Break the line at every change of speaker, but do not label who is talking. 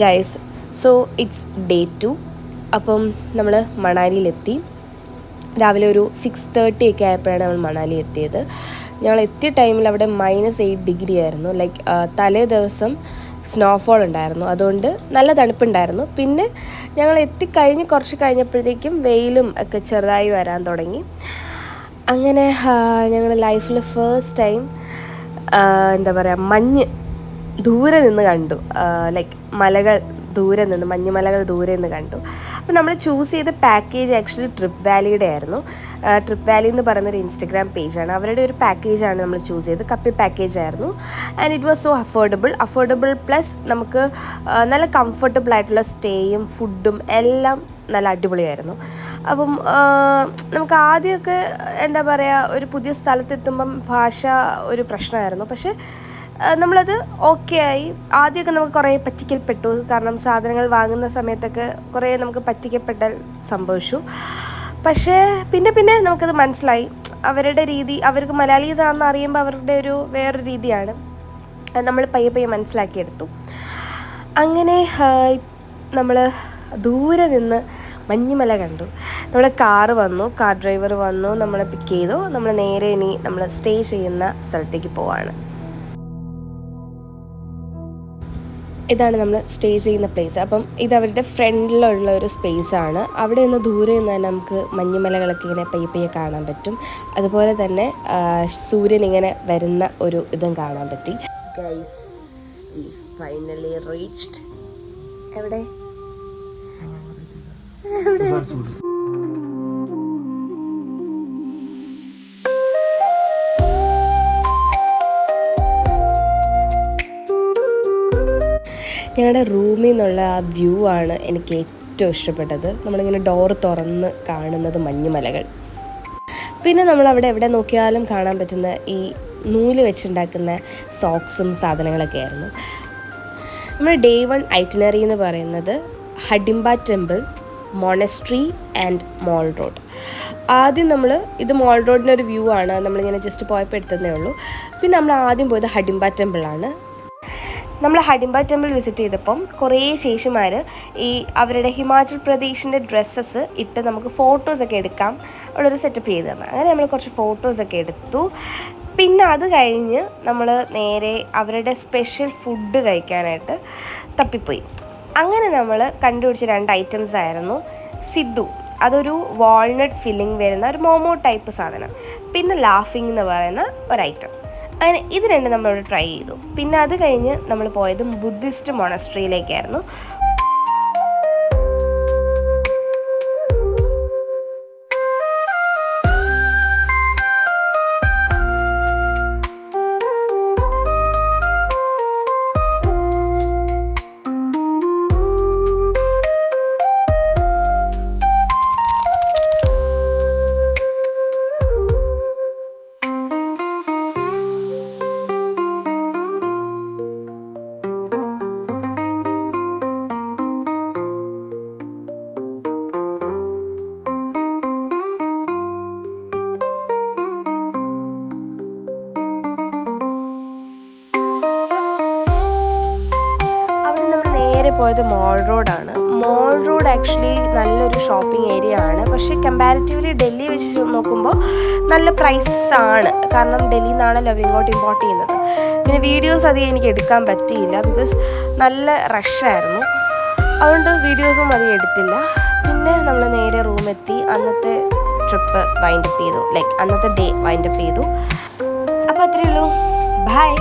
Guys, so its day 2. അപ്പം നമ്മൾ മണാലിയിലെത്തി. രാവിലെ ഒരു 6:30 ഒക്കെ ആയപ്പോഴാണ് നമ്മൾ മണാലി എത്തിയത്. ഞങ്ങൾ എത്തിയ ടൈമിൽ അവിടെ -8 ഡിഗ്രി ആയിരുന്നു. ലൈക്ക് തലേ ദിവസം സ്നോഫോൾ ഉണ്ടായിരുന്നു, അതുകൊണ്ട് നല്ല തണുപ്പുണ്ടായിരുന്നു. പിന്നെ ഞങ്ങൾ എത്തിക്കഴിഞ്ഞ് കുറച്ച് കഴിഞ്ഞപ്പോഴത്തേക്കും വെയിലും ഒക്കെ ചെറുതായി വരാൻ തുടങ്ങി. അങ്ങനെ ഞങ്ങൾ ലൈഫിൽ ഫസ്റ്റ് ടൈം എന്താ പറയുക, മഞ്ഞ് ദൂരെ നിന്ന് കണ്ടു. ലൈക്ക് മലകൾ ദൂരെ നിന്ന്, മഞ്ഞുമലകൾ ദൂരെ നിന്ന് കണ്ടു. അപ്പോൾ നമ്മൾ ചൂസ് ചെയ്ത പാക്കേജ് ആക്ച്വലി ട്രിപ്പ് വാലിയുടെ ആയിരുന്നു. ട്രിപ്പ് വാലി എന്ന് പറയുന്നൊരു ഇൻസ്റ്റഗ്രാം പേജാണ്, അവരുടെ ഒരു പാക്കേജാണ് നമ്മൾ ചൂസ് ചെയ്തത്. കപ്പിൾ പാക്കേജ് ആയിരുന്നു. And it was so affordable plus നമുക്ക് നല്ല കംഫർട്ടബിൾ ആയിട്ടുള്ള സ്റ്റേയും ഫുഡും എല്ലാം നല്ല അടിപൊളിയായിരുന്നു. അപ്പം നമുക്ക് ആദ്യമൊക്കെ എന്താ പറയുക, ഒരു പുതിയ സ്ഥലത്തെത്തുമ്പം ഭാഷ ഒരു പ്രശ്നമായിരുന്നു. പക്ഷേ നമ്മളത് ഓക്കെ ആയി. ആദ്യമൊക്കെ നമുക്ക് കുറേ പറ്റിക്കൽപ്പെട്ടു, കാരണം സാധനങ്ങൾ വാങ്ങുന്ന സമയത്തൊക്കെ കുറേ നമുക്ക് പറ്റിക്കപ്പെടൽ സംഭവിച്ചു. പക്ഷേ പിന്നെ നമുക്കത് മനസ്സിലായി. അവരുടെ രീതി, അവർക്ക് മലയാളീസ് ആണെന്ന് അറിയുമ്പോൾ അവരുടെ ഒരു വേറൊരു രീതിയാണ്. അത് നമ്മൾ പയ്യെ മനസ്സിലാക്കിയെടുത്തു. അങ്ങനെ നമ്മൾ ദൂരെ നിന്ന് മഞ്ഞുമല കണ്ടു. നമ്മൾ കാർ ഡ്രൈവർ വന്നു, നമ്മളെ പിക്ക് ചെയ്തു. നമ്മൾ നേരെ ഇനി നമ്മൾ സ്റ്റേ ചെയ്യുന്ന സ്ഥലത്തേക്ക് പോവാണ്. ഇതാണ് നമ്മൾ സ്റ്റേ ചെയ്യുന്ന പ്ലേസ്. അപ്പം ഇത് അവരുടെ ഫ്രണ്ടിലുള്ള ഒരു സ്പേസാണ്. അവിടെ നിന്ന് ദൂരെ നിന്ന് തന്നെ നമുക്ക് മഞ്ഞുമലകളൊക്കെ ഇങ്ങനെ പയ്യെ കാണാൻ പറ്റും. അതുപോലെ തന്നെ സൂര്യൻ ഇങ്ങനെ വരുന്ന ഒരു ഇതും കാണാൻ പറ്റി. Guys, we finally reached. എവിടെ ഞങ്ങളുടെ റൂമിൽ നിന്നുള്ള ആ വ്യൂ ആണ് എനിക്ക് ഏറ്റവും ഇഷ്ടപ്പെട്ടത്. നമ്മളിങ്ങനെ ഡോറ് തുറന്ന് കാണുന്നത് മഞ്ഞുമലകൾ. പിന്നെ നമ്മളവിടെ എവിടെ നോക്കിയാലും കാണാൻ പറ്റുന്ന ഈ നൂല് വെച്ചുണ്ടാക്കുന്ന സോക്സും സാധനങ്ങളൊക്കെ ആയിരുന്നു. നമ്മുടെ ഡേ 1 ഐറ്റിനറി എന്ന് പറയുന്നത് Hadimba temple, monastery and mall road. ആദ്യം ഇത് മോൾ റോഡിൻ്റെ ഒരു വ്യൂ ആണ്, നമ്മളിങ്ങനെ ജസ്റ്റ് പോയപ്പോൾ എടുത്തതേ ഉള്ളൂ. പിന്നെ നമ്മൾ ആദ്യം പോയത് ഹഡിംബ ടെമ്പിളാണ്. നമ്മൾ ഹഡിംബ ടെമ്പിൾ വിസിറ്റ് ചെയ്തപ്പം കുറേ ശേഷിമാർ ഈ അവരുടെ ഹിമാചൽ പ്രദേശിൻ്റെ ഡ്രസ്സസ് ഇട്ട് നമുക്ക് ഫോട്ടോസൊക്കെ എടുക്കാം ഉള്ളൊരു സെറ്റപ്പ് ചെയ്ത് തന്നെ. അങ്ങനെ നമ്മൾ കുറച്ച് ഫോട്ടോസൊക്കെ എടുത്തു. പിന്നെ അത് കഴിഞ്ഞ് നമ്മൾ നേരെ അവരുടെ സ്പെഷ്യൽ ഫുഡ് കഴിക്കാനായിട്ട് തപ്പിപ്പോയി. അങ്ങനെ നമ്മൾ കണ്ടുപിടിച്ച 2 ഐറ്റംസ് ആയിരുന്നു. സിദ്ധു, അതൊരു വാൾനട്ട് ഫില്ലിംഗ് വരുന്ന ഒരു മോമോ ടൈപ്പ് സാധനം. പിന്നെ ലാഫിംഗ് എന്ന് പറയുന്ന ഒരു ഐറ്റം. അങ്ങനെ ഇത് രണ്ടും നമ്മളിവിടെ ട്രൈ ചെയ്തു. പിന്നെ അത് കഴിഞ്ഞ് നമ്മൾ പോയത് ബുദ്ധിസ്റ്റ് മൊണസ്ട്രിയിലേക്കായിരുന്നു. പോയത് മോൾ റോഡാണ്. മോൾ റോഡ് ആക്ച്വലി നല്ലൊരു ഷോപ്പിംഗ് ഏരിയ ആണ്. പക്ഷേ കമ്പാരിറ്റീവ്ലി ഡൽഹി വെച്ച് നോക്കുമ്പോൾ നല്ല പ്രൈസാണ്, കാരണം ഡൽഹിയിൽ നിന്നാണല്ലോ അവർ ഇങ്ങോട്ട് ഇമ്പോർട്ട് ചെയ്യുന്നത്. പിന്നെ വീഡിയോസ് അധികം എനിക്ക് എടുക്കാൻ പറ്റിയില്ല, ബിക്കോസ് നല്ല റഷായിരുന്നു. അതുകൊണ്ട് വീഡിയോസും അധികം എടുത്തില്ല. പിന്നെ നമ്മൾ നേരെ റൂമെത്തി അന്നത്തെ ട്രിപ്പ് വൈൻഡപ്പ് ചെയ്തു, ലൈക്ക് അന്നത്തെ ഡേ വൈൻഡപ്പ് ചെയ്തു. അപ്പോൾ അത്രയേ ഉള്ളൂ. ബൈ.